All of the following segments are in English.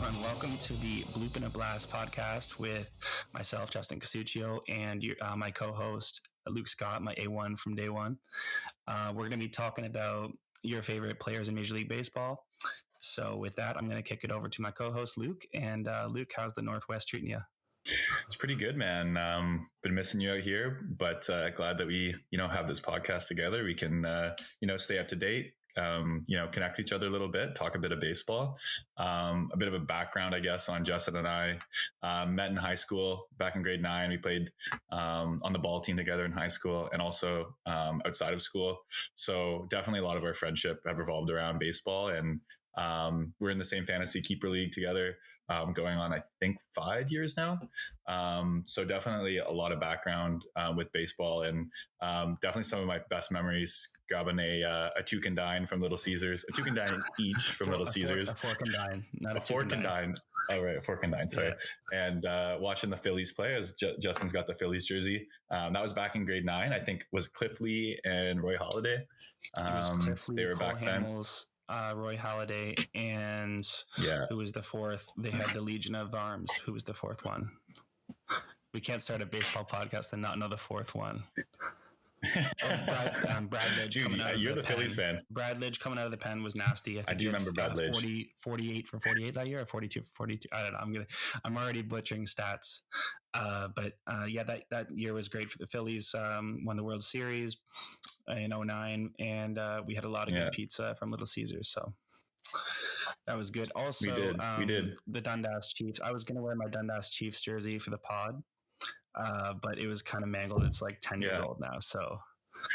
everyone. Welcome to the Bloop and a Blast podcast with myself, Justin Casuccio, and my co-host, Luke Scott, my A1 from day one. We're going to be talking about your favorite players in Major League Baseball. So with that, I'm going to kick it over to my co-host, Luke. And Luke, how's the Northwest treating you? It's pretty good, man. Been missing you out here, but glad that we, have this podcast together. We can, stay up to date, connect with each other a little bit, talk a bit of baseball. A bit of a background, I guess, on Justin and I. Met in high school back in grade 9. We played on the ball team together in high school and also outside of school. So definitely a lot of our friendship have revolved around baseball, and we're in the same fantasy keeper league together, going on, I think, 5 years now. So definitely a lot of background with baseball, and definitely some of my best memories grabbing a Tuke and Dine from Little Caesars, a Tuke and Dine each from Little Caesars. A fork and dine, not a fork and dine. Oh, right. A fork and dine. Sorry. Yeah. And watching the Phillies play, as Justin's got the Phillies jersey. That was back in grade 9. I think was Cliff Lee and Roy Halladay. It was Cliff Lee, they were Cole back Hamels, Roy Halladay, and who was the fourth? They had the Legion of Arms. Who was the fourth one? We can't start a baseball podcast and not know the fourth one. Brad Lidge. Dude, you're the Phillies fan. Brad Lidge coming out of the pen was nasty. I do remember Brad Lidge. 48 for 48 that year, or 42 for 42. I don't know. I'm already butchering stats. But that year was great for the Phillies. Won the World Series in 2009, and we had a lot of good pizza from Little Caesars. So that was good. Also, we did. The Dundas Chiefs. I was going to wear my Dundas Chiefs jersey for the pod. But it was kind of mangled. It's like 10 years old now, so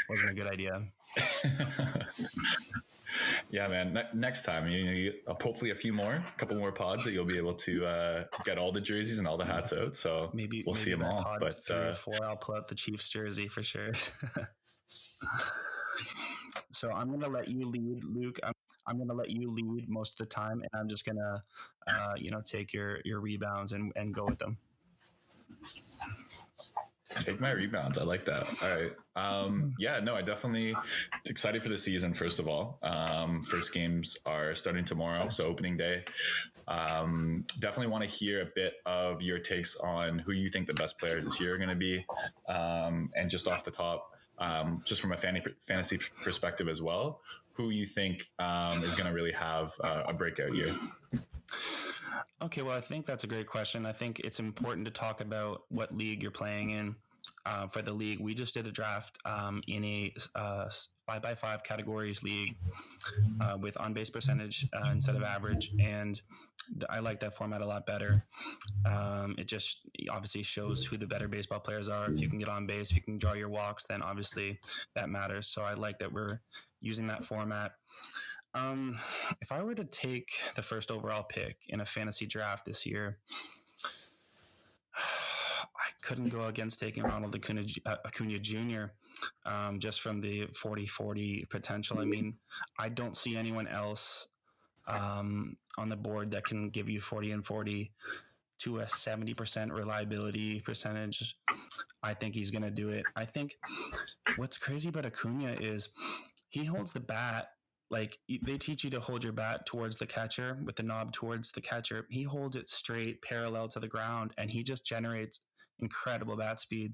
wasn't a good idea. Yeah, man. Next time, hopefully a couple more pods that you'll be able to get all the jerseys and all the hats out. So maybe we'll see them all. Pod but 3 or 4, I'll pull out the Chiefs jersey for sure. So I'm going to let you lead, Luke. I'm going to let you lead most of the time, and I'm just going to, take your rebounds and go with them. Take my rebounds. I like that. All right. I definitely excited for the season. First of all, first games are starting tomorrow. So opening day, definitely want to hear a bit of your takes on who you think the best players this year are going to be. And just off the top, just from a fantasy perspective as well, who you think is going to really have a breakout year. Okay, well, I think that's a great question. I think it's important to talk about what league you're playing in. For the league, we just did a draft in a 5x5 categories league with on-base percentage instead of average, and I like that format a lot better. It just obviously shows who the better baseball players are. If you can get on base, if you can draw your walks, then obviously that matters. So I like that we're using that format. If I were to take the first overall pick in a fantasy draft this year, I couldn't go against taking Ronald Acuna Jr. Just from the 40-40 potential. I mean, I don't see anyone else on the board that can give you 40 and 40 to a 70% reliability percentage. I think he's going to do it. I think what's crazy about Acuna is he holds the bat. Like, they teach you to hold your bat towards the catcher with the knob towards the catcher. He holds it straight, parallel to the ground, and he just generates incredible bat speed.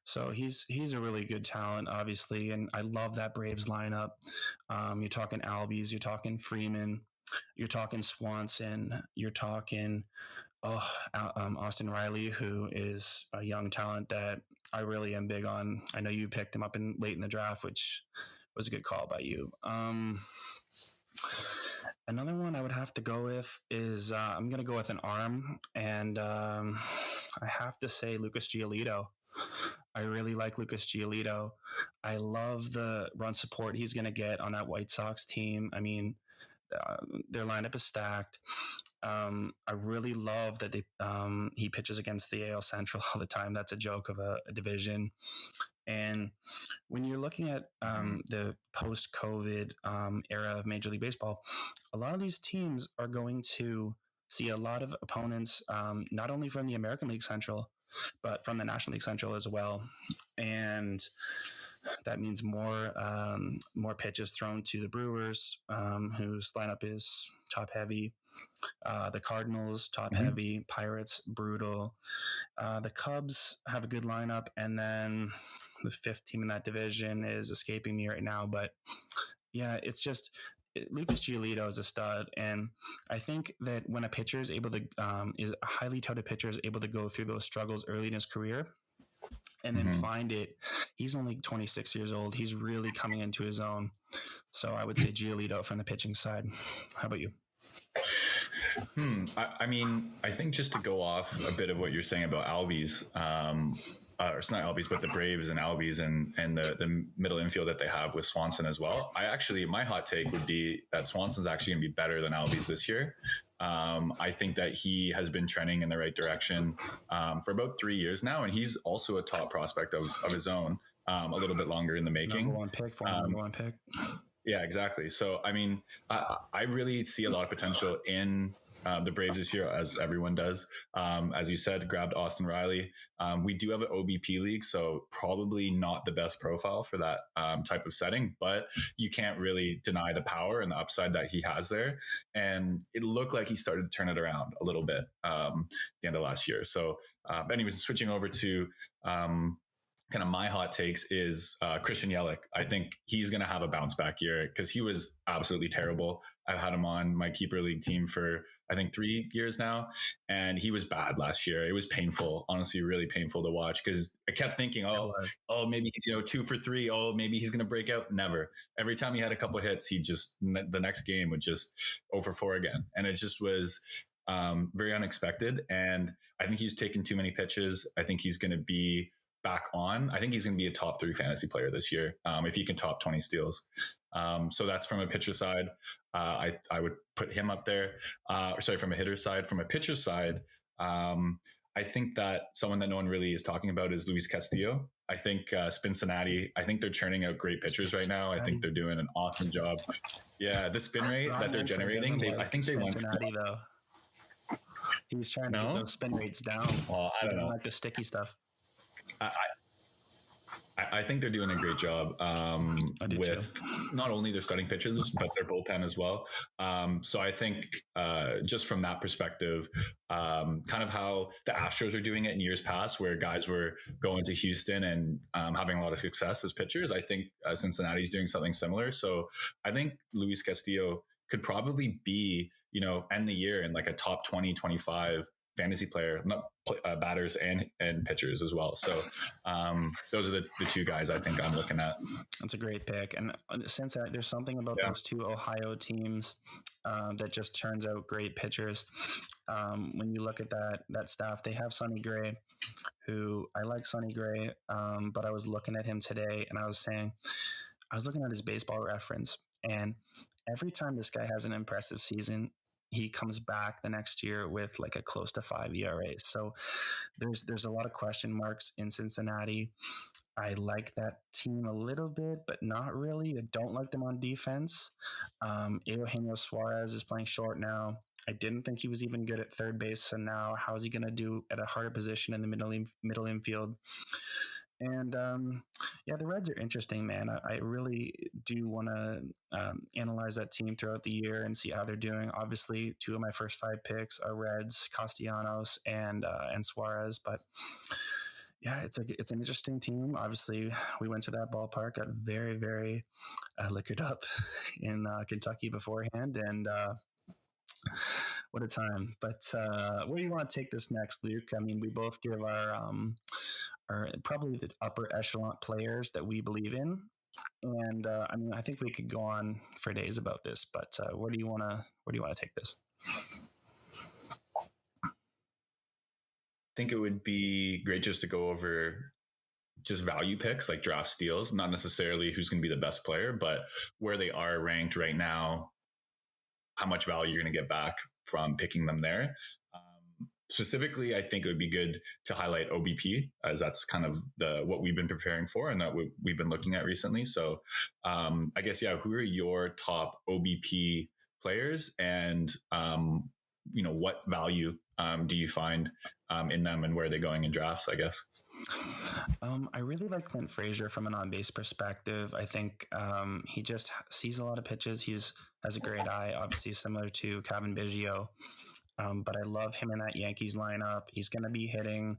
So he's a really good talent, obviously, and I love that Braves lineup. You're talking Albies, you're talking Freeman, you're talking Swanson, you're talking Austin Reilly, who is a young talent that I really am big on. I know you picked him up late in the draft, which was a good call by you. Another one I would have to go with is I'm going to go with an arm, and I have to say Lucas Giolito. I really like Lucas Giolito. I love the run support he's going to get on that White Sox team. I mean, their lineup is stacked. I really love that he pitches against the AL Central all the time. That's a joke of a division. And when you're looking at the post-COVID era of Major League Baseball, a lot of these teams are going to see a lot of opponents, not only from the American League Central, but from the National League Central as well. And that means more pitches thrown to the Brewers, whose lineup is top heavy. The Cardinals, top heavy. Pirates, brutal. The Cubs have a good lineup. And then the fifth team in that division is escaping me right now. But yeah, it's just Lucas Giolito is a stud. And I think that when a pitcher is able to, is a highly touted pitcher is able to go through those struggles early in his career and then find it, he's only 26 years old. He's really coming into his own. So I would say Giolito from the pitching side. How about you? I mean, I think just to go off a bit of what you're saying about Albies, or it's not Albies, but the Braves and Albies and the middle infield that they have with Swanson as well. My hot take would be that Swanson's actually going to be better than Albies this year. I think that he has been trending in the right direction for about 3 years now, and he's also a top prospect of his own, a little bit longer in the making. Number one pick. Yeah, exactly. So, I mean, I really see a lot of potential in the Braves this year, as everyone does. As you said, grabbed Austin Reilly. We do have an OBP league, so probably not the best profile for that type of setting, but you can't really deny the power and the upside that he has there. And it looked like he started to turn it around a little bit at the end of last year. So, anyways, switching over to kind of my hot takes is Christian Yelich. I think he's going to have a bounce back year because he was absolutely terrible. I've had him on my keeper league team for, I think, 3 years now. And he was bad last year. It was painful, honestly, really painful to watch because I kept thinking, oh, maybe he's, 2 for 3. Oh, maybe he's going to break out. Never. Every time he had a couple hits, the next game would just 0 for 4 again. And it just was very unexpected. And I think he's taken too many pitches. I think he's going to be back on. I think he's going to be a top 3 fantasy player this year if he can top 20 steals. So that's from a pitcher side. I would put him up there. From a hitter side. From a pitcher side, I think that someone that no one really is talking about is Luis Castillo. I think Cincinnati, I think they're churning out great pitchers right now. I think they're doing an awesome job. Yeah, the spin rate that they're generating, I think they won. Cincinnati, though. He's trying to get those spin rates down. Well, I don't know. Like the sticky stuff. I think they're doing a great job with not only their starting pitchers, but their bullpen as well. So I think just from that perspective, kind of how the Astros are doing it in years past, where guys were going to Houston and having a lot of success as pitchers, I think Cincinnati's doing something similar. So I think Luis Castillo could probably be, end the year in like a top 20, 25 fantasy player, batters and pitchers as well. So those are the 2 guys I think I'm looking at. That's a great pick. And since there's something about those 2 Ohio teams that just turns out great pitchers. When you look at that staff, they have Sonny Gray, who I like Sonny Gray, but I was looking at him today and I was looking at his baseball reference, and every time this guy has an impressive season, he comes back the next year with like a close to 5 ERA. So there's a lot of question marks in Cincinnati. I like that team a little bit, but not really. I don't like them on defense. Eugenio Suarez is playing short now. I didn't think he was even good at third base. So now how is he going to do at a harder position in the middle infield? And the Reds are interesting, man. I really do want to analyze that team throughout the year and see how they're doing. Obviously, 2 of my first 5 picks are Reds, Castellanos, and Suarez. But yeah, it's an interesting team. Obviously, we went to that ballpark, got very, very liquored up in Kentucky beforehand, and what a time. But where do you want to take this next, Luke? I mean, we both give our probably the upper echelon players that we believe in. And I think we could go on for days about this, but where do you want to take this? I think it would be great just to go over just value picks, like draft steals, not necessarily who's going to be the best player, but where they are ranked right now, how much value you're going to get back from picking them there. Specifically, I think it would be good to highlight OBP, as that's kind of what we've been preparing for and that we've been looking at recently. So I guess, who are your top OBP players, and what value do you find in them, and where are they going in drafts, I guess? I really like Clint Frazier from an on-base perspective. I think he just sees a lot of pitches. He's has a great eye, obviously similar to Kevin Biggio. But I love him in that Yankees lineup. He's going to be hitting.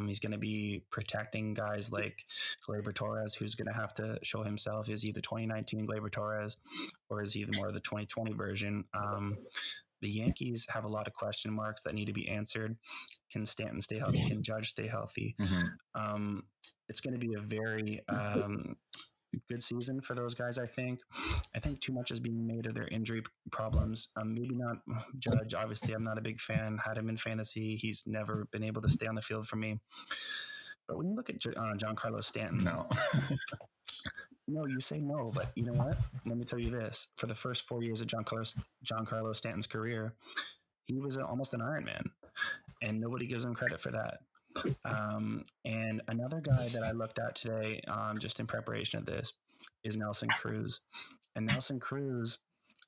He's going to be protecting guys like Gleyber Torres, who's going to have to show himself. Is he the 2019 Gleyber Torres, or is he more of the 2020 version? The Yankees have a lot of question marks that need to be answered. Can Stanton stay healthy? Can Judge stay healthy? Mm-hmm. It's going to be a very good season for those guys. I think too much is being made of their injury problems. Maybe not Judge. Obviously, I'm not a big fan. Had him in fantasy. He's never been able to stay on the field for me. But when you look at Giancarlo Stanton, no, you say no. But you know what? Let me tell you this: for the first 4 years of Giancarlo Stanton's career, he was almost an Iron Man, and nobody gives him credit for that. And another guy that I looked at today, just in preparation of this, is Nelson Cruz. And Nelson Cruz,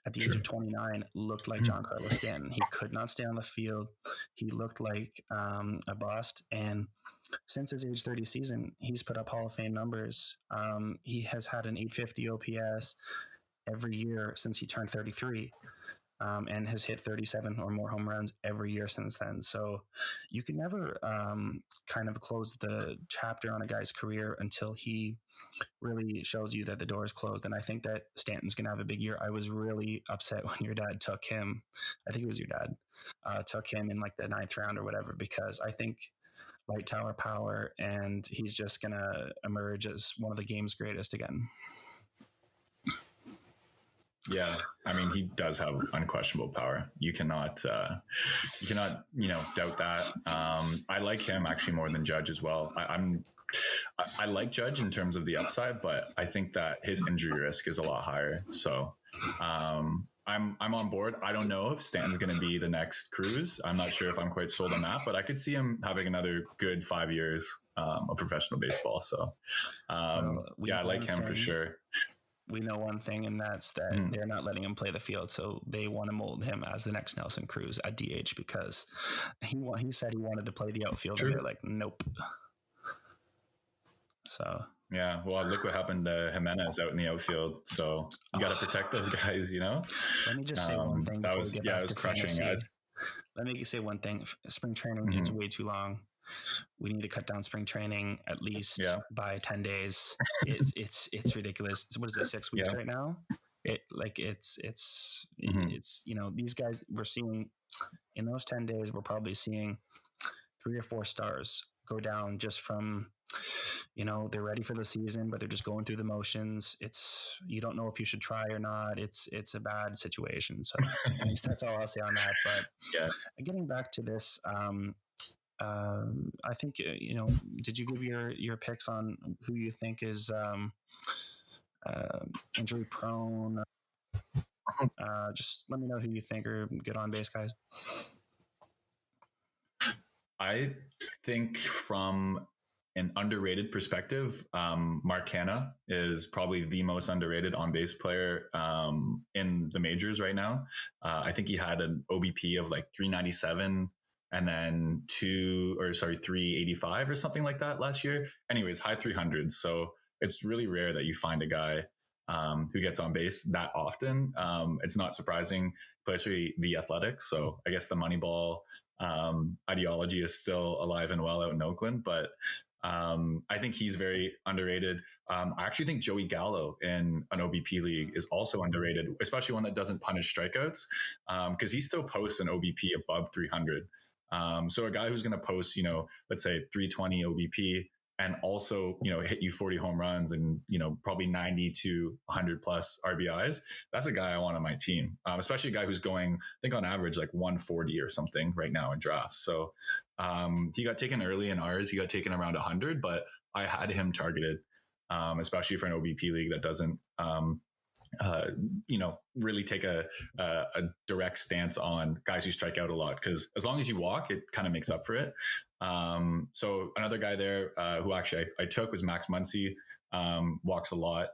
at the age of 29, looked like Giancarlo Stanton. He could not stay on the field. He looked like a bust. And since his age 30 season, he's put up Hall of Fame numbers. He has had an 850 OPS every year since he turned 33. And has hit 37 or more home runs every year since then. So you can never kind of close the chapter on a guy's career until he really shows you that the door is closed. And I think that Stanton's going to have a big year. I was really upset when your dad took him. I think it was your dad took him in like the 9th round or whatever, because I think light tower power, and he's just going to emerge as one of the game's greatest again. Yeah, I mean, he does have unquestionable power. You cannot, doubt that. I like him actually more than Judge as well. I like Judge in terms of the upside, but I think that his injury risk is a lot higher. So, I'm on board. I don't know if Stanton's going to be the next Cruz. I'm not sure if I'm quite sold on that, but I could see him having another good 5 years of professional baseball. So, I like him for sure. We know one thing, and that's that they're not letting him play the field. So they want to mold him as the next Nelson Cruz at DH, because he said he wanted to play the outfield. True. And they're like, nope. So yeah, well, look what happened to Jimenez out in the outfield. So you got to protect those guys, you know. Let me just say one thing. That was it was crushing. Let me say one thing. Spring training is way too long. We need to cut down spring training at least by 10 days. It's ridiculous. What is it, 6 weeks right now? It's these guys, we're seeing in those 10 days, we're probably seeing 3 or 4 stars go down just from, they're ready for the season, but they're just going through the motions. You don't know if you should try or not. It's a bad situation. So at least that's all I'll say on that. But getting back to this, I think, did you give your picks on who you think is injury prone? Just let me know who you think are good on base guys. I think from an underrated perspective, Mark Hanna is probably the most underrated on base player in the majors right now. I think he had an OBP of like 397 and then 385 or something like that last year. Anyways, high 300s. So it's really rare that you find a guy who gets on base that often. It's not surprising, especially the Athletics. So I guess the Moneyball ideology is still alive and well out in Oakland, but I think he's very underrated. I actually think Joey Gallo in an OBP league is also underrated, especially one that doesn't punish strikeouts, because he still posts an OBP above 300. So a guy who's going to post, let's say 320 OBP and also, hit you 40 home runs and, probably 90 to 100 plus RBIs. That's a guy I want on my team, especially a guy who's going, I think on average, like 140 or something right now in drafts. So he got taken early in ours. He got taken around 100, but I had him targeted, especially for an OBP league that doesn't, really take a direct stance on guys who strike out a lot, because as long as you walk, it kind of makes up for it. So another guy there who actually I took was Max Muncie. Walks a lot,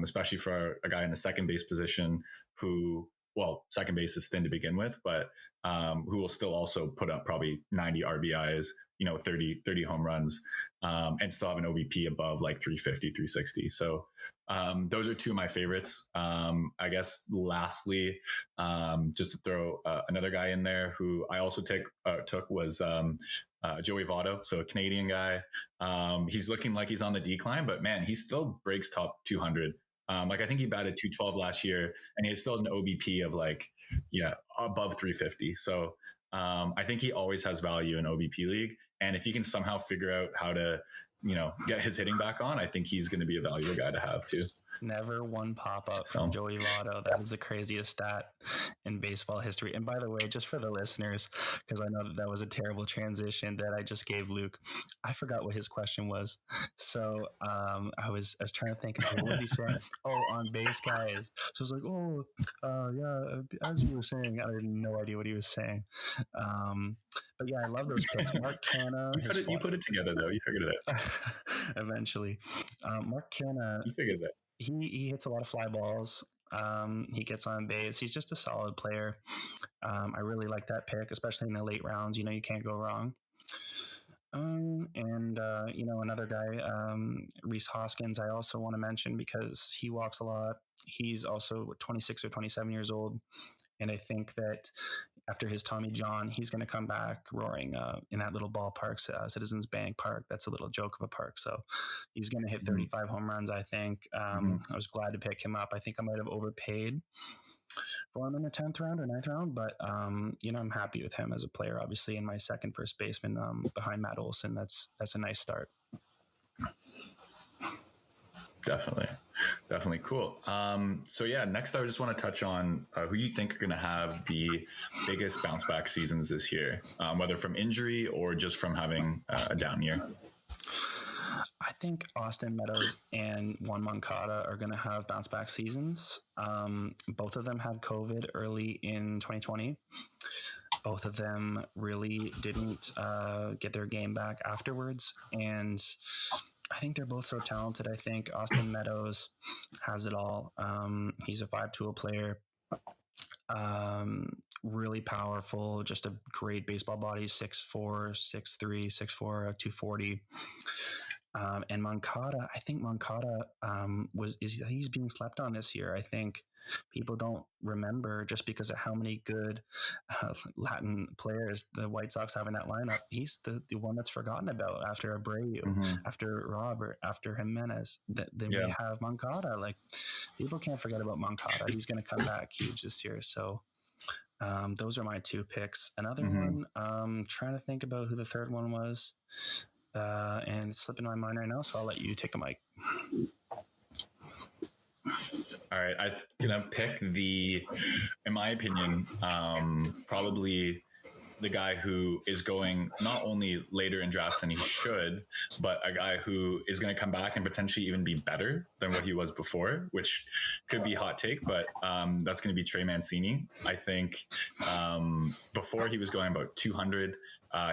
especially for a guy in the second base position who, second base is thin to begin with, but who will still also put up probably 90 RBIs, 30 home runs, and still have an OBP above like 350, 360. So those are two of my favorites. I guess lastly, just to throw another guy in there who I also took was Joey Votto. So a Canadian guy. He's looking like he's on the decline, but man, he still breaks top 200. Like I think he batted 212 last year, and he has still an OBP of like, above 350. So I think he always has value in OBP league. And if he can somehow figure out how to, get his hitting back on, I think he's going to be a valuable guy to have too. Never one pop-up from Joey Votto. That is the craziest stat in baseball history. And by the way, just for the listeners, because I know that was a terrible transition that I just gave Luke, I forgot what his question was. So I was trying to think of what was he saying? On base guys. So I was like, yeah, as you were saying, I had no idea what he was saying. But yeah, I love those picks. Mark Canna. You put it together though. You figured it out. Eventually. Mark Canna. You figured that. He hits a lot of fly balls. He gets on base. He's just a solid player. I really like that pick, especially in the late rounds. You can't go wrong. Another guy, Rhys Hoskins, I also want to mention because he walks a lot. He's also 26 or 27 years old. And I think that after his Tommy John, he's going to come back roaring in that little ballpark, Citizens Bank Park. That's a little joke of a park. So he's going to hit 35 home runs, I think. I was glad to pick him up. I think I might have overpaid for him in the 10th round or 9th round, but I'm happy with him as a player, obviously, in my second first baseman behind Matt Olson. That's a nice start. Definitely cool. So yeah, next I just want to touch on who you think are going to have the biggest bounce back seasons this year, whether from injury or just from having a down year. I think Austin Meadows and Juan Moncada are going to have bounce back seasons. Both of them had COVID early in 2020. Both of them really didn't get their game back afterwards. And I think they're both so talented. I think Austin Meadows has it all. He's a 5-tool player, really powerful, just a great baseball body, 6'4", 6'3", 6'4", 240. And Moncada, I think Moncada he's being slept on this year. I think people don't remember just because of how many good Latin players the White Sox have in that lineup. He's the one that's forgotten about after Abreu, after Robert, after Jimenez. Then we have Moncada. Like, people can't forget about Moncada. He's going to come back huge this year. So those are my two picks. Another one, trying to think about who the third one was. And it's slipping my mind right now, so I'll let you take the mic. All right, I'm gonna pick in my opinion, probably the guy who is going not only later in drafts than he should, but a guy who is going to come back and potentially even be better than what he was before, which could be a hot take, but that's going to be Trey Mancini. I think before he was going about 200.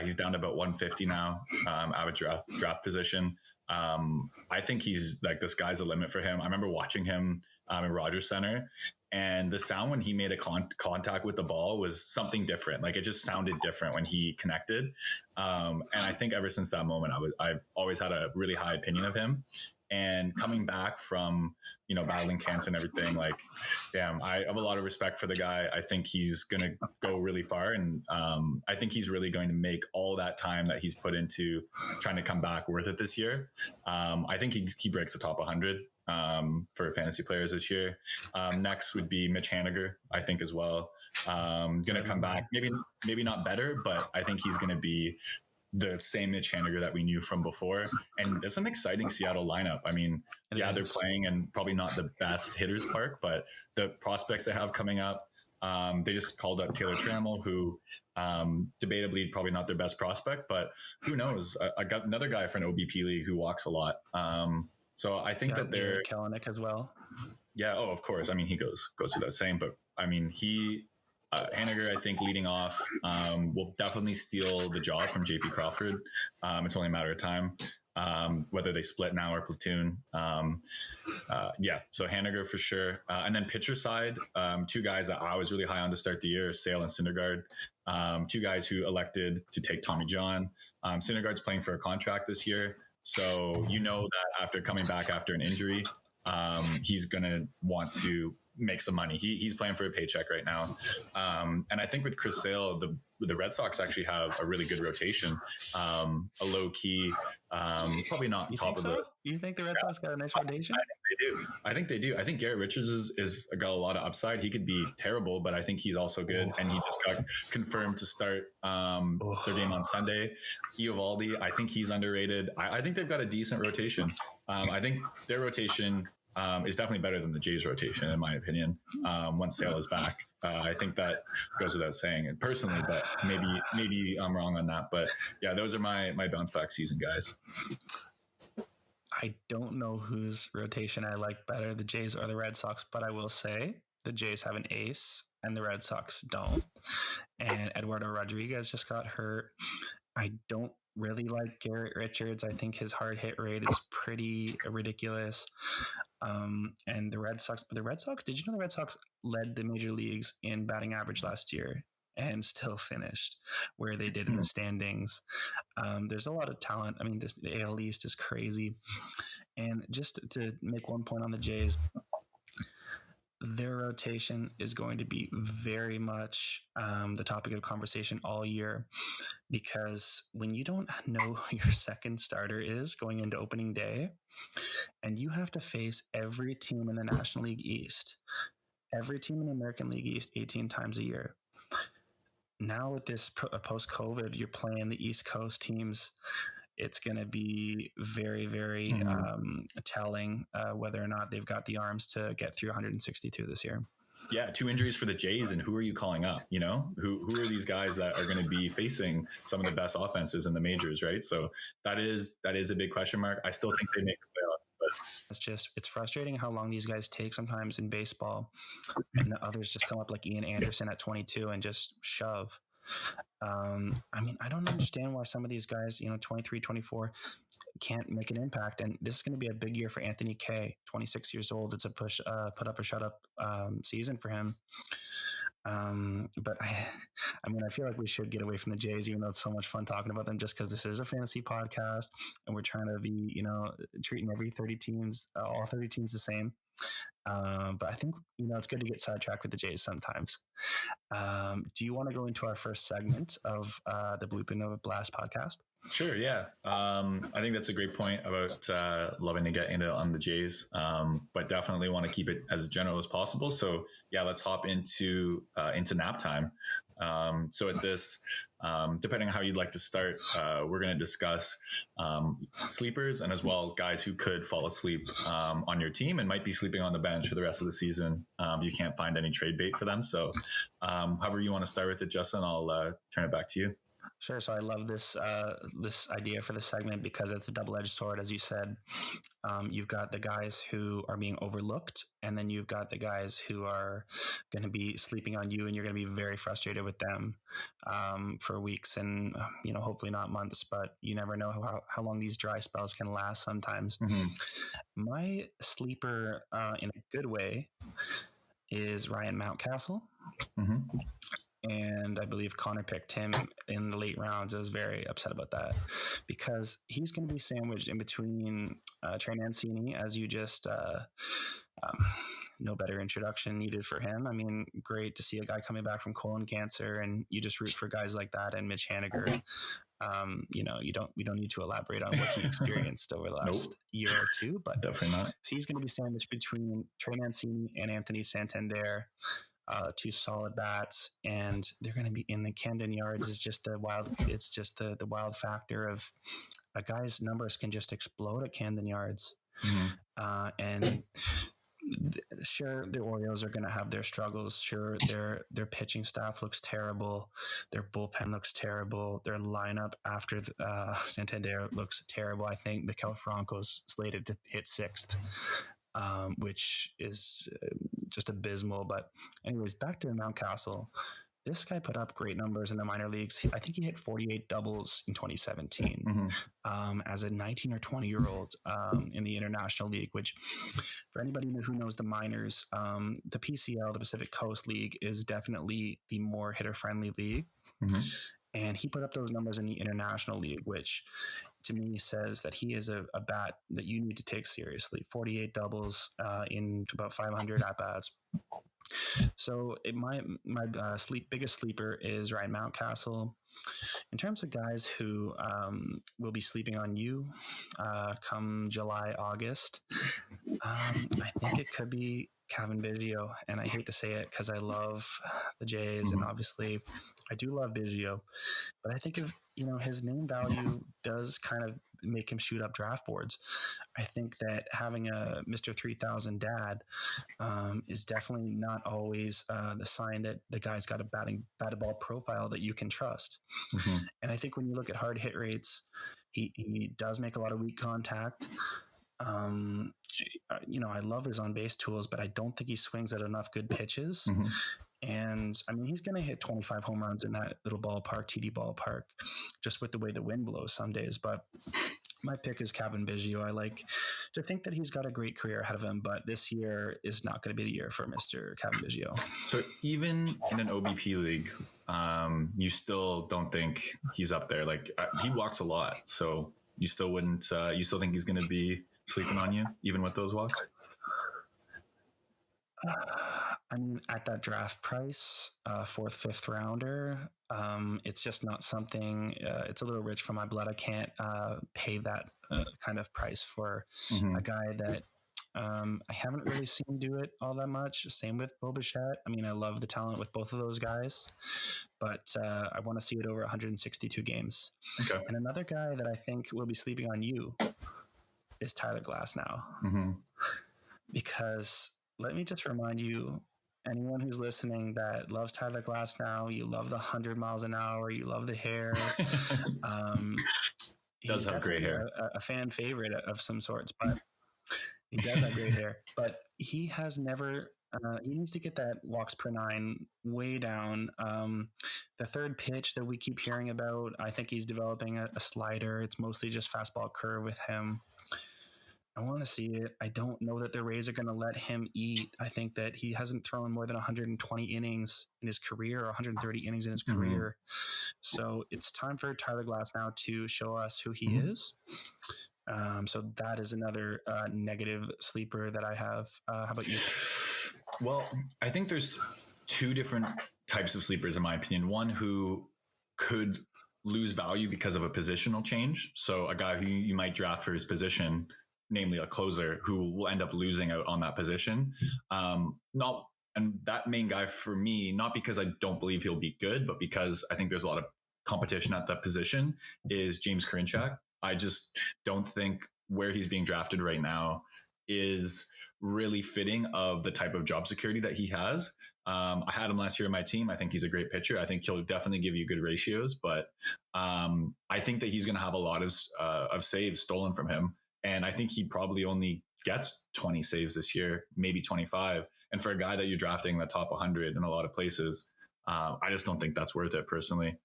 He's down to about 150 now, average draft position. I think he's like, the sky's the limit for him. I remember watching him in Rogers Center, and the sound when he made a contact with the ball was something different. Like, it just sounded different when he connected. And I think ever since that moment, I've always had a really high opinion of him. And coming back from, battling cancer and everything, like, damn, I have a lot of respect for the guy. I think he's going to go really far. And I think he's really going to make all that time that he's put into trying to come back worth it this year. I think he breaks the top 100 for fantasy players this year. Next would be Mitch Haniger, I think, as well. Going to come back, maybe not better, but I think he's going to be the same Mitch Haniger that we knew from before. And it's an exciting Seattle lineup. I mean, they're playing in probably not the best hitters park, but the prospects they have coming up, they just called up Taylor Trammell, who debatably probably not their best prospect, but who knows? I got another guy for an OBP league who walks a lot. So I think that they're Kelenic as well. Yeah. Oh, of course. I mean, he goes without saying, but I mean, Haniger, I think, leading off, will definitely steal the job from JP Crawford. It's only a matter of time. whether they split now or platoon. So Haniger for sure. And then pitcher side, two guys that I was really high on to start the year, Sale and Syndergaard. Two guys who elected to take Tommy John. Syndergaard's playing for a contract this year. So that after coming back after an injury, he's going to want to make some money. He's playing for a paycheck right now. And I think with Chris Sale, the Red Sox actually have a really good rotation. A low key, probably not top of the. You think the Red Sox got a nice rotation? I think they do. I think Garrett Richards is got a lot of upside. He could be terrible, but I think he's also good. And he just got confirmed to start their game on Sunday. Eovaldi, I think he's underrated. I think they've got a decent rotation. I think their rotation is definitely better than the Jays rotation, in my opinion. Once Sale is back, I think that goes without saying. And personally, but maybe I'm wrong on that. But yeah, those are my bounce back season guys. I don't know whose rotation I like better, the Jays or the Red Sox, but I will say the Jays have an ace and the Red Sox don't. And Eduardo Rodriguez just got hurt. I don't really like Garrett Richards. I think his hard hit rate is pretty ridiculous. And the Red Sox, did you know the Red Sox led the major leagues in batting average last year and still finished where they did in the standings? There's a lot of talent. I mean, the AL East is crazy. And just to make one point on the Jays, their rotation is going to be very much the topic of conversation all year, because when you don't know who your second starter is going into opening day, and you have to face every team in the National League East, every team in the American League East 18 times a year. Now with this post-COVID, you're playing the East Coast teams. It's going to be very, very telling whether or not they've got the arms to get through 162 this year. Yeah, 2 injuries for the Jays, and who are you calling up? Who are these guys that are going to be facing some of the best offenses in the majors, right? So that is a big question mark. I still think they make the playoffs, but it's frustrating how long these guys take sometimes in baseball, and the others just come up like Ian Anderson at 22 and just shove. I mean, I don't understand why some of these guys, 23, 24, can't make an impact. And this is going to be a big year for Anthony Kay, 26 years old. It's a put up or shut up season for him. But I feel like we should get away from the Jays, even though it's so much fun talking about them, just because this is a fantasy podcast and we're trying to be, treating every 30 teams, all 30 teams the same. But I think, it's good to get sidetracked with the Jays sometimes. Do you want to go into our first segment of the Bloop and a Blast podcast? Sure, yeah. I think that's a great point about loving to get into on the Jays, but definitely want to keep it as general as possible. So yeah, let's hop into nap time. So at this, depending on how you'd like to start, we're going to discuss sleepers and as well guys who could fall asleep on your team and might be sleeping on the bench for the rest of the season if you can't find any trade bait for them. So however you want to start with it, Justin, I'll turn it back to you. Sure. So I love this idea for the segment because it's a double-edged sword, as you said. You've got the guys who are being overlooked, and then you've got the guys who are going to be sleeping on you, and you're going to be very frustrated with them for weeks and hopefully not months. But you never know how long these dry spells can last. Sometimes. Mm-hmm. My sleeper, in a good way, is Ryan Mountcastle. Mm-hmm. And I believe Connor picked him in the late rounds. I was very upset about that because he's going to be sandwiched in between Trey Mancini, as you just no better introduction needed for him. I mean, great to see a guy coming back from colon cancer, and you just root for guys like that. And Mitch Haniger, we don't need to elaborate on what he experienced over the last year or two, but definitely not. So he's going to be sandwiched between Trey Mancini and Anthony Santander. 2 solid bats, and they're going to be in the Camden Yards. It's just the wild factor of a guy's numbers can just explode at Camden Yards. Mm-hmm. And sure, the Orioles are going to have their struggles. Sure, their pitching staff looks terrible. Their bullpen looks terrible. Their lineup after Santander looks terrible. I think Maikel Franco's slated to hit 6th. Which is just abysmal. But anyways, back to Mountcastle. this guy put up great numbers in the minor leagues. I think he hit 48 doubles in 2017 as a 19 or 20-year-old in the International League, which for anybody who knows the minors, the PCL, the Pacific Coast League, is definitely the more hitter-friendly league. And he put up those numbers in the International League, which to me says that he is a bat that you need to take seriously. 48 doubles in about 500 at-bats. So my biggest sleeper is Ryan Mountcastle. In terms of guys who will be sleeping on you come July, August, I think it could be Cavan Biggio, and I hate to say it because I love the Jays, and obviously I do love Biggio, but I think if his name value does kind of make him shoot up draft boards. I think that having a Mr. 3000 dad is definitely not always the sign that the guy's got a batted ball profile that you can trust. And I think when you look at hard hit rates, he does make a lot of weak contact. I love his on base tools, but I don't think he swings at enough good pitches. And I mean, he's going to hit 25 home runs in that little ballpark, TD ballpark, just with the way the wind blows some days. But my pick is Cavan Biggio. I like to think that he's got a great career ahead of him, but this year is not going to be the year for Mr. Cavan Biggio. So even in an OBP league, you still don't think he's up there. Like he walks a lot, so you still wouldn't. You still think he's going to be sleeping on you, even with those walks? I mean, at that draft price, fourth, fifth rounder, it's just not something. It's a little rich for my blood. I can't pay that kind of price for a guy that I haven't really seen do it all that much. Same with Bo Bichette. I mean, I love the talent with both of those guys, but I want to see it over 162 games. Okay. And another guy that I think will be sleeping on you is Tyler Glasnow, because let me just remind you, anyone who's listening that loves Tyler Glasnow, you love the 100 miles an hour, you love the hair. Does have great hair. A fan favorite of some sorts, but he does have great hair. But he has never. He needs to get that walks per nine way down. The third pitch that we keep hearing about, I think he's developing a slider. It's mostly just fastball curve with him. I want to see it. I don't know that the Rays are going to let him eat. I think that he hasn't thrown more than 120 innings in his career or 130 innings in his career. So it's time for Tyler Glasnow to show us who he is. So that is another negative sleeper that I have. How about you? Well, I think there's two different types of sleepers, in my opinion. One who could lose value because of a positional change. So a guy who you might draft for his position, namely a closer, who will end up losing out on that position. And that main guy for me, not because I don't believe he'll be good, but because I think there's a lot of competition at that position, is James Crinchak. I just don't think where he's being drafted right now is really fitting of the type of job security that he has. I had him last year on my team. I think he's a great pitcher. I think he'll definitely give you good ratios, but I think that he's going to have a lot of saves stolen from him. And I think he probably only gets 20 saves this year, maybe 25. And for a guy that you're drafting in the top 100 in a lot of places, I just don't think that's worth it personally.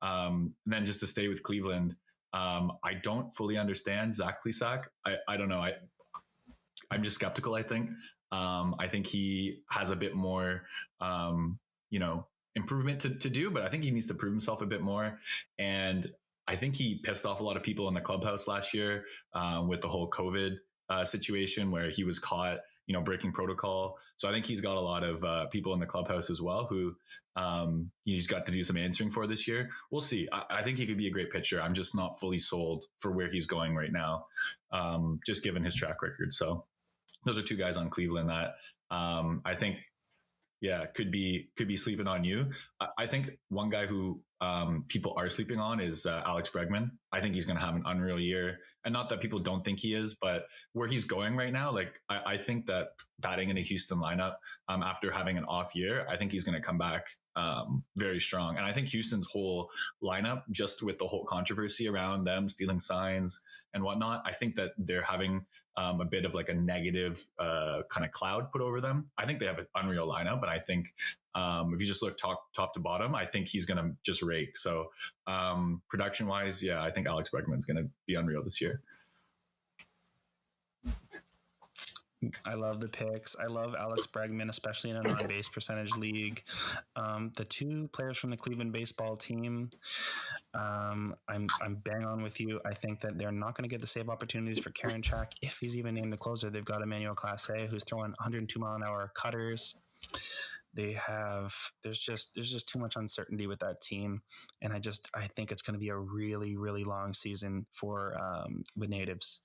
Then just to stay with Cleveland, I don't fully understand Zach Plesac. I don't know. I'm just skeptical, I think. I think he has a bit more, improvement to do, but I think he needs to prove himself a bit more. And I think he pissed off a lot of people in the clubhouse last year with the whole COVID situation where he was caught, breaking protocol. So I think he's got a lot of people in the clubhouse as well who he's got to do some answering for this year. We'll see. I think he could be a great pitcher. I'm just not fully sold for where he's going right now, just given his track record. So those are two guys on Cleveland that I think, could be sleeping on you. I think one guy who people are sleeping on is Alex Bregman. I think he's going to have an unreal year. And not that people don't think he is, but where he's going right now, like I think that batting in a Houston lineup after having an off year, I think he's going to come back very strong. And I think Houston's whole lineup, just with the whole controversy around them stealing signs and whatnot, I think that they're having a bit of like a negative kind of cloud put over them. I think they have an unreal lineup, and I think if you just look top to bottom, I think he's going to just rake. So production wise, yeah, I think Alex Bregman's going to be unreal this year. I love the picks. I love Alex Bregman, especially in a non-base percentage league. The two players from the Cleveland baseball team, I'm bang on with you. I think that they're not going to get the save opportunities for Crinchak if he's even named the closer. They've got Emmanuel Clase, who's throwing 102 mile an hour cutters. There's just too much uncertainty with that team, and I think it's going to be a really, really long season for the natives,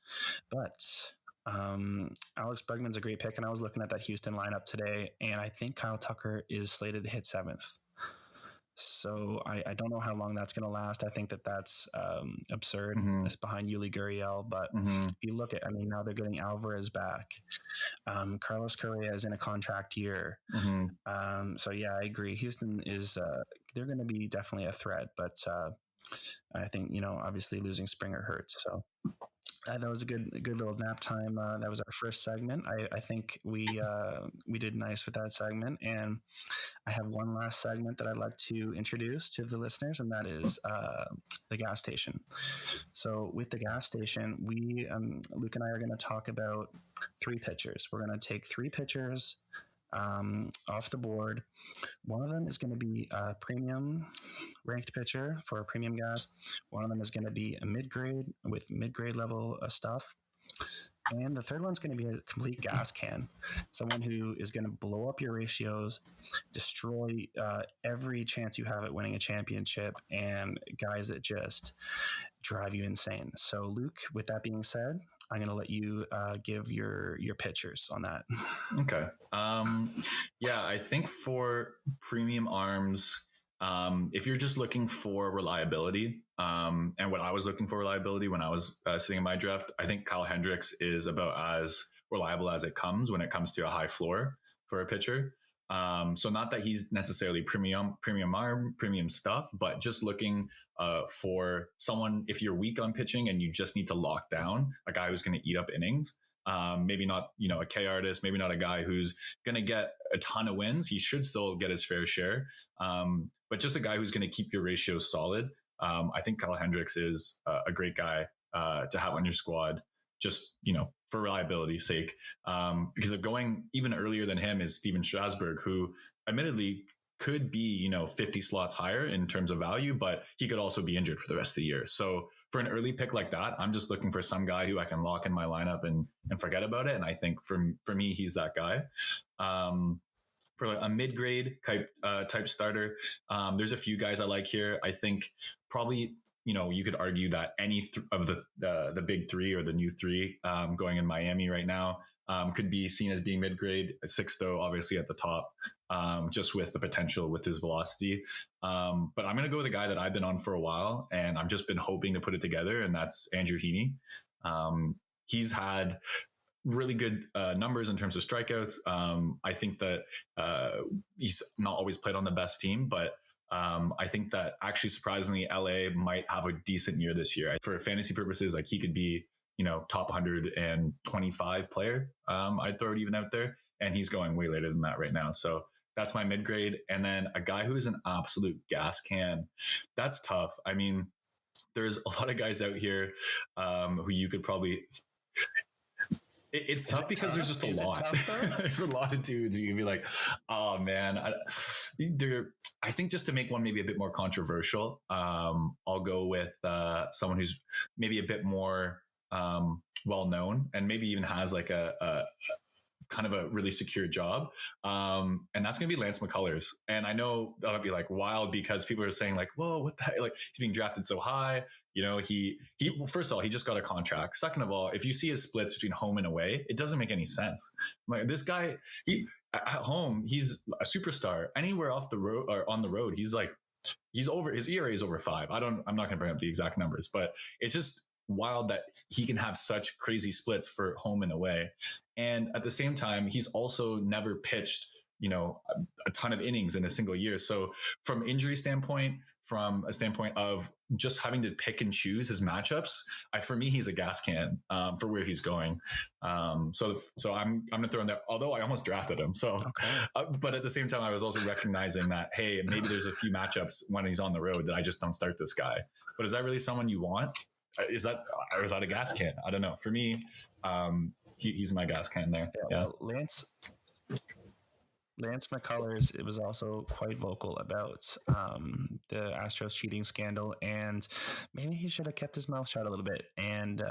but. Alex Bregman's a great pick, and I was looking at that Houston lineup today, and I think Kyle Tucker is slated to hit 7th. So I don't know how long that's going to last. I think that's absurd. It's behind Yuli Gurriel, but if you look at, now they're getting Alvarez back. Carlos Correa is in a contract year. So yeah, I agree. Houston is they're going to be definitely a threat, but I think obviously losing Springer hurts. So. That was a good little nap time. That was our first segment. I think we did nice with that segment, and I have one last segment that I'd like to introduce to the listeners, and that is the gas station. So with the gas station, we Luke and I are going to talk about 3 pitchers. We're going to take 3 pitchers off the board. One of them is going to be a premium ranked pitcher for premium gas. One of them is going to be a mid-grade with mid-grade level stuff. And the third one's going to be a complete gas can. Someone who is going to blow up your ratios, destroy every chance you have at winning a championship, and guys that just drive you insane. So Luke, with that being said, I'm going to let you give your pitchers on that. Okay. Yeah, I think for premium arms, if you're just looking for reliability, and what I was looking for reliability when I was sitting in my draft, I think Kyle Hendricks is about as reliable as it comes when it comes to a high floor for a pitcher. So not that he's necessarily premium arm, premium stuff, but just looking for someone, if you're weak on pitching and you just need to lock down a guy who's going to eat up innings. Maybe not, a K artist, maybe not a guy who's going to get a ton of wins. He should still get his fair share. But just a guy who's going to keep your ratios solid. I think Kyle Hendricks is a great guy to have on your squad, just, for reliability's sake. Because of going even earlier than him is Steven Strasburg, who admittedly could be, 50 slots higher in terms of value, but he could also be injured for the rest of the year. So for an early pick like that, I'm just looking for some guy who I can lock in my lineup and forget about it. And I think for me, he's that guy. For a mid-grade type starter, there's a few guys I like here. I think probably, you could argue that any of the big 3 or the new 3 going in Miami right now could be seen as being mid-grade. Sixto, obviously at the top, just with the potential with his velocity. But I'm going to go with a guy that I've been on for a while, and I've just been hoping to put it together, and that's Andrew Heaney. He's had really good numbers in terms of strikeouts. I think that he's not always played on the best team, but I think that actually surprisingly LA might have a decent year this year. For fantasy purposes, like he could be, top 125 player. I'd throw it even out there, and he's going way later than that right now. So that's my mid grade. And then a guy who is an absolute gas can. That's tough. I mean, there's a lot of guys out here who you could probably. It's tough because there's just a lot. There's a lot of dudes who you can be like, oh man. I think just to make one maybe a bit more controversial, I'll go with someone who's maybe a bit more well known and maybe even has like a kind of a really secure job. And that's going to be Lance McCullers. And I know that'll be like wild because people are saying like, whoa, what the heck? Like he's being drafted so high. He first of all, he just got a contract. Second of all, if you see his splits between home and away, it doesn't make any sense. Like this guy, at home, he's a superstar. Anywhere off the road or on the road, he's over, his ERA is over 5. I'm not going to bring up the exact numbers, but it's just wild that he can have such crazy splits for home and away. And at the same time, he's also never pitched a ton of innings in a single year. So from injury standpoint, from a standpoint of just having to pick and choose his matchups, for me, he's a gas can for where he's going. So I'm going to throw in there, although I almost drafted him. So, but at the same time, I was also recognizing that, hey, maybe there's a few matchups when he's on the road that I just don't start this guy. But is that really someone you want? Is that a gas can? I don't know. For me, he's my gas can there. Yeah. Well, Lance McCullers, it was also quite vocal about the Astros cheating scandal, and maybe he should have kept his mouth shut a little bit. And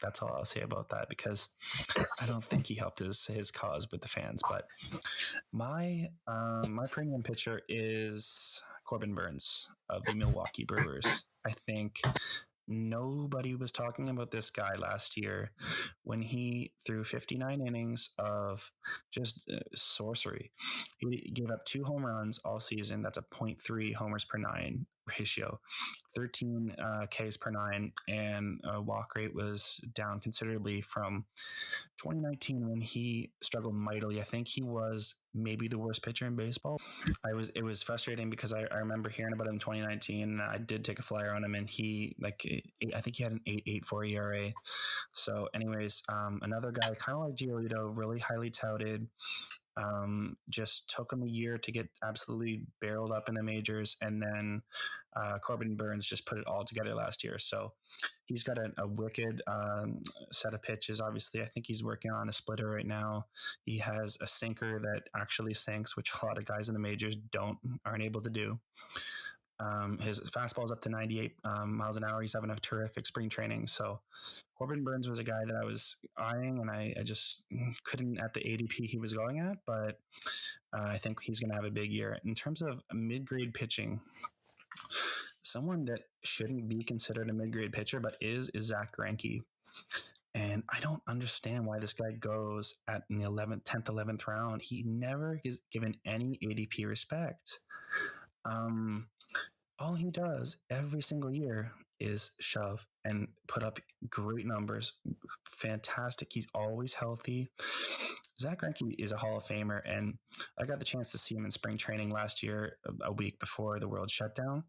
that's all I'll say about that, because I don't think he helped his cause with the fans. But my premium pitcher is Corbin Burns of the Milwaukee Brewers. I think nobody was talking about this guy last year when he threw 59 innings of just sorcery. He gave up 2 home runs all season. That's a 0.3 homers per 9 ratio, 13 Ks per 9, and walk rate was down considerably from 2019 when he struggled mightily. I think he was maybe the worst pitcher in baseball. It was frustrating because I remember hearing about him in 2019, and I did take a flyer on him, and I think he had an 8.84 ERA. So anyways, another guy kind of like Giolito, really highly touted, just took him a year to get absolutely barreled up in the majors, and then Corbin Burns just put it all together last year. So he's got a wicked set of pitches. Obviously, I think he's working on a splitter right now. He has a sinker that actually sinks, which a lot of guys in the majors aren't able to do. His fastball is up to 98 miles an hour. He's having a terrific spring training. So Corbin Burns was a guy that I was eyeing, and I just couldn't at the ADP he was going at, but I think he's going to have a big year. In terms of mid-grade pitching, someone that shouldn't be considered a mid-grade pitcher, but is Zach Cranky. And I don't understand why this guy goes in the 10th, 11th round. He never is given any ADP respect. All he does every single year is shove and put up great numbers. Fantastic. He's always healthy. Zach Cranky is a Hall of Famer, and I got the chance to see him in spring training last year, a week before the world shut down.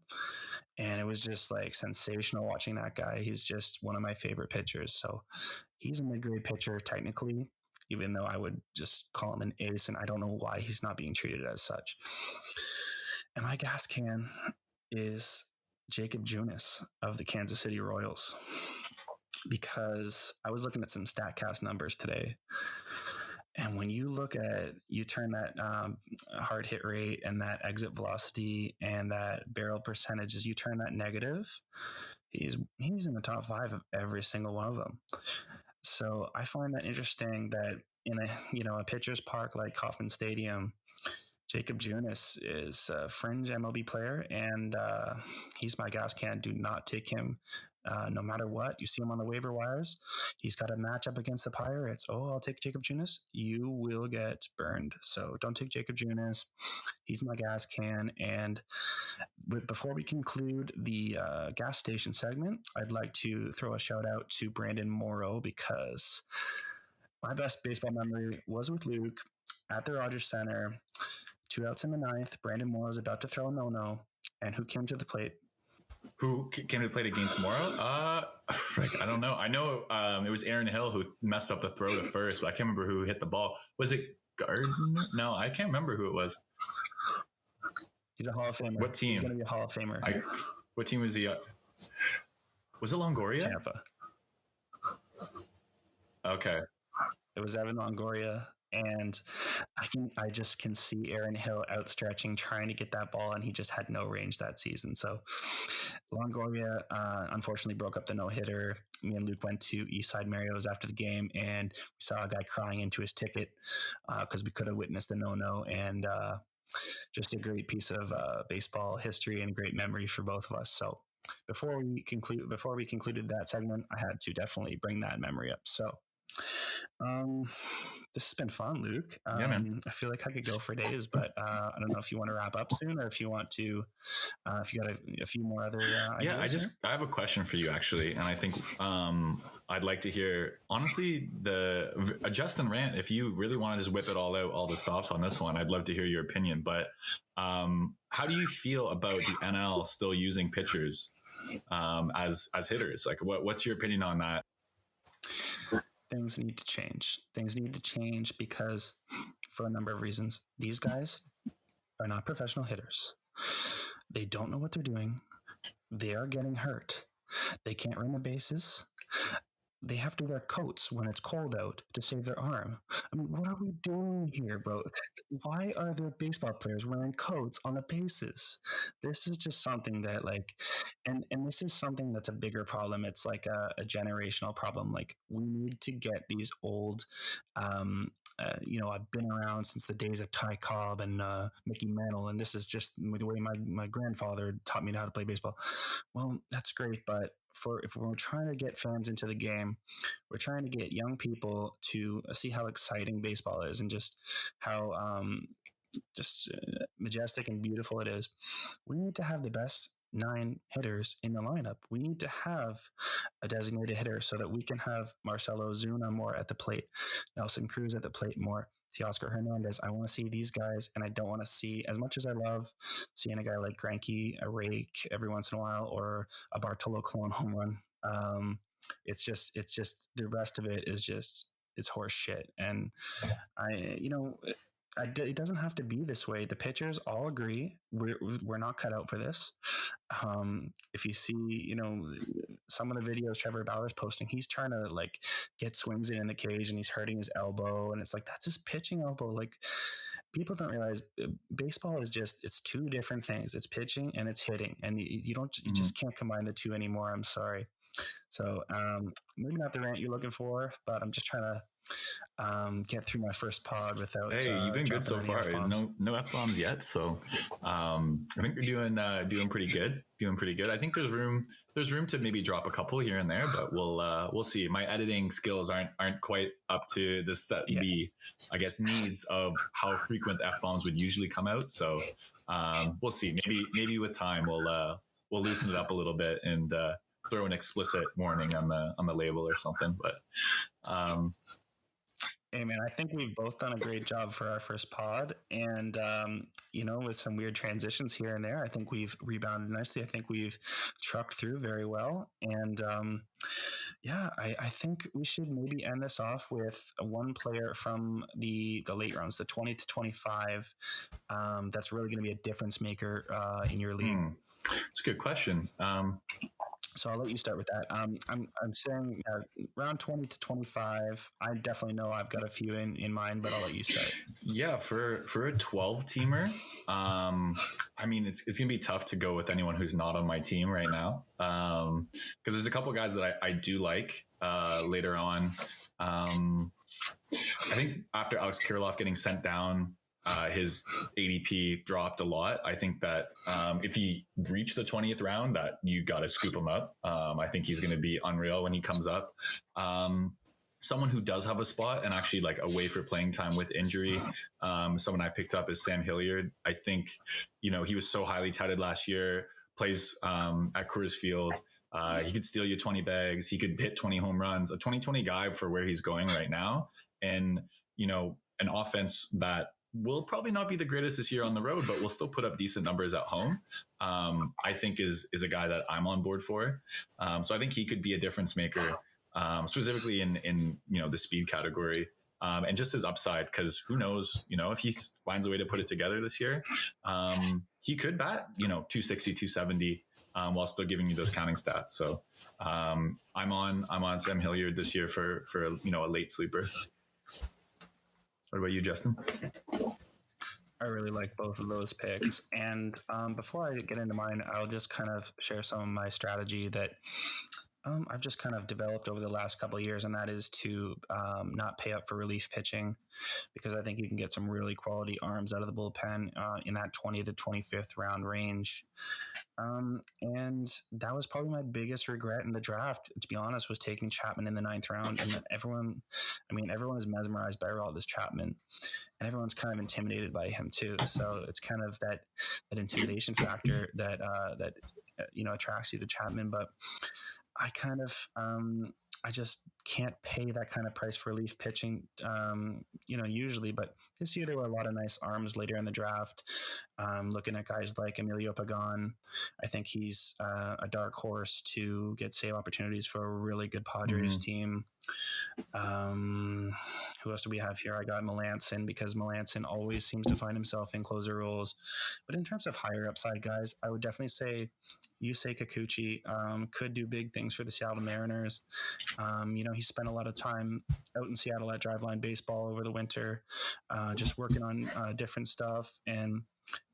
And it was just like sensational watching that guy. He's just one of my favorite pitchers. So he's a mid-grade pitcher technically, even though I would just call him an ace, and I don't know why he's not being treated as such. And my gas can is Jacob Junis of the Kansas City Royals, because I was looking at some StatCast numbers today. And when you turn that hard hit rate and that exit velocity and that barrel percentages, you turn that negative, he's in the top 5 of every single one of them. So I find that interesting that in a pitcher's park like Kauffman Stadium, Jacob Junis is a fringe MLB player, and he's my gas can. Do not take him no matter what. You see him on the waiver wires. He's got a matchup against the Pirates. Oh, I'll take Jacob Junis. You will get burned. So don't take Jacob Junis. He's my gas can. And before we conclude the gas station segment, I'd like to throw a shout out to Brandon Morrow, because my best baseball memory was with Luke at the Rogers Center. 2 outs in the 9th. Brandon Morrow was about to throw a no-no. And who came to the plate? Who came to the plate against Morrow? I don't know. I know it was Aaron Hill who messed up the throw to first, but I can't remember who hit the ball. Was it Gardner? No, I can't remember who it was. He's a Hall of Famer. What team? He's going to be a Hall of Famer. What team was he? Was it Longoria? Tampa. Okay. It was Evan Longoria. And I just can see Aaron Hill outstretching, trying to get that ball, and he just had no range that season. So Longoria unfortunately broke up the no-hitter. Me and Luke went to Eastside Mario's after the game, and we saw a guy crying into his ticket because we could have witnessed the no-no, and just a great piece of baseball history and a great memory for both of us. So before we concluded that segment, I had to definitely bring that memory up. So This has been fun, Luke. Yeah, man. I feel like I could go for days, but I don't know if you want to wrap up soon, or if you want to, if you got a few more other ideas. I have a question for you actually, and I think I'd like to hear honestly the Justin rant. If you really want to just whip it all out, all the stops on this one, I'd love to hear your opinion. But how do you feel about the NL still using pitchers as hitters? Like, what's your opinion on that? Things need to change. Things need to change because, for a number of reasons, these guys are not professional hitters. They don't know what they're doing. They are getting hurt. They can't run the bases. They have to wear coats when it's cold out to save their arm. I mean, what are we doing here, bro? Why are there baseball players wearing coats on the bases? This is just something that, like, and this is something that's a bigger problem. It's like a generational problem. Like, we need to get these old, I've been around since the days of Ty Cobb and Mickey Mantle, and this is just the way my grandfather taught me how to play baseball. Well, that's great, but if we're trying to get fans into the game, we're trying to get young people to see how exciting baseball is and just how majestic and beautiful it is. We need to have the best 9 hitters in the lineup. We need to have a designated hitter so that we can have Marcell Ozuna more at the plate, Nelson Cruz at the plate more, Teoscar Hernandez. I want to see these guys, and I don't want to see, as much as I love seeing a guy like Cranky, a rake every once in a while, or a Bartolo Colon home run. It's just the rest of it is just, it's horse shit. And it doesn't have to be this way. The pitchers all agree we're not cut out for this. If you see, some of the videos Trevor Bauer's posting, he's trying to like get swings in the cage and he's hurting his elbow, and it's like, that's his pitching elbow. Like, people don't realize baseball is it's 2 different things. It's pitching and it's hitting, and you just can't combine the 2 anymore. I'm sorry. So maybe not the rant you're looking for, but I'm just trying to get through my first pod without. Hey, you've been good so far. No F-bombs yet, so I think you're doing pretty good. I think there's room to maybe drop a couple here and there, but we'll see. My editing skills aren't quite up to the I guess needs of how frequent F-bombs would usually come out. So we'll see. Maybe with time we'll loosen it up a little bit and throw an explicit warning on the label or something. But hey man, I think we've both done a great job for our first pod, and with some weird transitions here and there, I think we've rebounded nicely. I think we've trucked through very well, and I think we should maybe end this off with one player from the late rounds, the 20 to 25. That's really going to be a difference maker in your league. It's a good question. So I'll let you start with that. I'm saying round 20 to 25. I definitely know I've got a few in mind, but I'll let you start. Yeah, for a 12-teamer, I mean, it's going to be tough to go with anyone who's not on my team right now, because there's a couple guys that I do like later on. I think after Alex Kirilloff getting sent down, his ADP dropped a lot. I think that if he reached the 20th round, that you got to scoop him up. I think he's going to be unreal when he comes up. Someone who does have a spot and actually like away for playing time with injury. Someone I picked up is Sam Hilliard. I think, he was so highly touted last year, plays at Cruz Field. He could steal you 20 bags. He could hit 20 home runs, a 2020 guy for where he's going right now. And, an offense that will probably not be the greatest this year on the road, but will still put up decent numbers at home. I think is a guy that I'm on board for. So I think he could be a difference maker, specifically in the speed category, and just his upside, because who knows, if he finds a way to put it together this year, he could bat, 260, 270, while still giving you those counting stats. So I'm on Sam Hilliard this year for a late sleeper. What about you, Justin? I really like both of those picks. And before I get into mine, I'll just kind of share some of my strategy that I've just kind of developed over the last couple of years, and that is to not pay up for relief pitching, because I think you can get some really quality arms out of the bullpen in that 20 to 25th round range. And that was probably my biggest regret in the draft, to be honest, was taking Chapman in the 9th round. And everyone is mesmerized by Aroldis Chapman, and everyone's kind of intimidated by him too. So it's kind of that intimidation factor that attracts you to Chapman. But I kind of, I just can't pay that kind of price for relief pitching, usually. But this year there were a lot of nice arms later in the draft. Looking at guys like Emilio Pagan, I think he's a dark horse to get save opportunities for a really good Padres team. Who else do we have here? I got Melanson, because Melanson always seems to find himself in closer roles. But in terms of higher upside guys, I would definitely say Yusei Kikuchi could do big things for the Seattle Mariners. He spent a lot of time out in Seattle at Driveline Baseball over the winter, just working on different stuff. And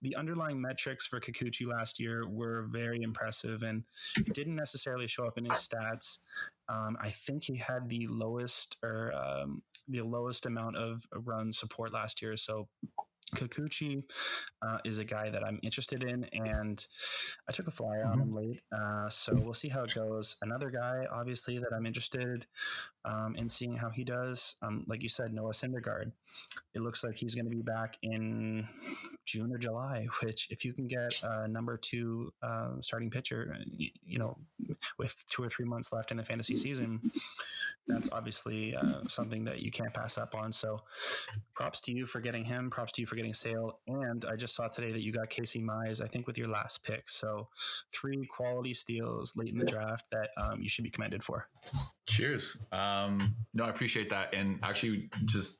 the underlying metrics for Kikuchi last year were very impressive, and it didn't necessarily show up in his stats. I think he had the lowest amount of run support last year. So Kikuchi is a guy that I'm interested in, and I took a flyer on him late. So we'll see how it goes. Another guy, obviously, that I'm interested in seeing how he does. Like you said, Noah Syndergaard. It looks like he's going to be back in June or July, which if you can get a number 2 starting pitcher, with 2 or 3 months left in the fantasy season, that's obviously something that you can't pass up on. So props to you for getting him. Props to you for getting Sale. And I just saw today that you got Casey Mize, I think, with your last pick. So 3 quality steals late in the draft that you should be commended for. Cheers. No, I appreciate that. And actually,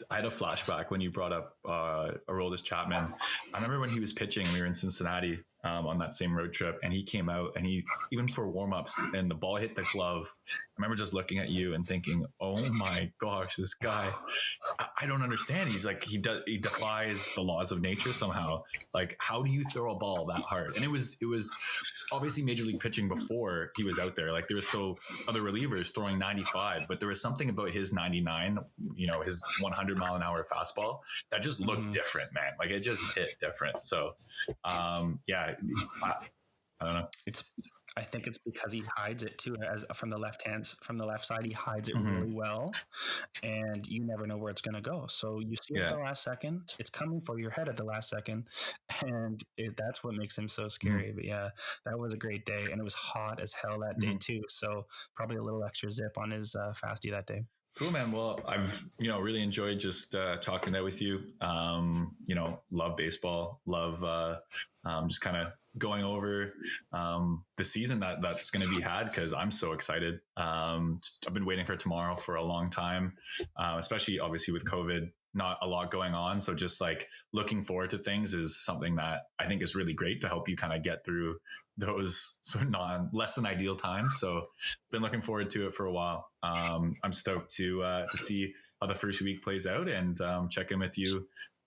I had a flashback when you brought up Aroldis Chapman. I remember when he was pitching, we were in Cincinnati on that same road trip, and he came out, and he, even for warm-ups, and the ball hit the glove. I remember just looking at you and thinking, oh my gosh, this guy, I don't understand. He's like, he defies the laws of nature somehow. Like, how do you throw a ball that hard? And it was obviously major league pitching before he was out there. Like, there were still other relievers throwing 95, but there was something about his 99, his 100 mile an hour fastball that just looked different, man. Like, it just hit different. So, I don't know. I think it's because he hides it too, as from the left side, he hides it really well, and you never know where it's going to go. So you see it at the last second, it's coming for your head at the last second, and that's what makes him so scary. But yeah, that was a great day, and it was hot as hell that day too. So probably a little extra zip on his fasty that day. Cool, man. Well, I've, really enjoyed just talking there with you. Love baseball, love just kind of going over the season that's going to be had, because I'm so excited. I've been waiting for tomorrow for a long time, especially obviously with COVID, not a lot going on. So just like looking forward to things is something that I think is really great to help you kind of get through those sort of less than ideal times. So been looking forward to it for a while. I'm stoked to see how the first week plays out, and check in with you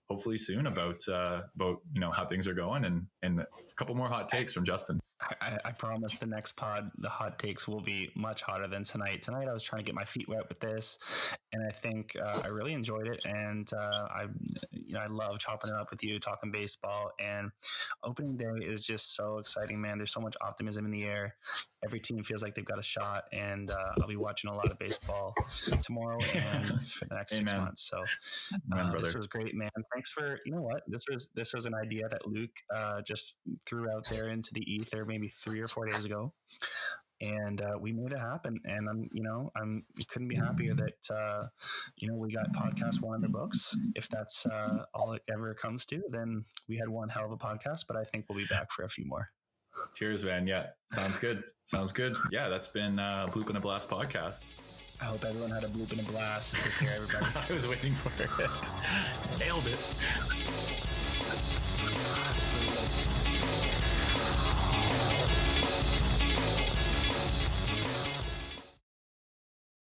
hopefully soon about how things are going, and a couple more hot takes from Justin. I promise the next pod, the hot takes will be much hotter than tonight. Tonight I was trying to get my feet wet with this, and I think I really enjoyed it. And I love chopping it up with you, talking baseball. And opening day is just so exciting, man. There's so much optimism in the air. Every team feels like they've got a shot, and I'll be watching a lot of baseball tomorrow and for the next 6 months. So this was great, man. Thanks for, this was an idea that Luke just threw out there into the ether maybe 3 or 4 days ago, and we made it happen. And I'm couldn't be happier that we got podcast 1 in the books. If that's all it ever comes to, then we had one hell of a podcast, but I think we'll be back for a few more. Cheers, man. Yeah, sounds good. Yeah, that's been Bloop and a Blast podcast. I hope everyone had a bloop and a blast. Take care, everybody. I was waiting for it. Nailed it.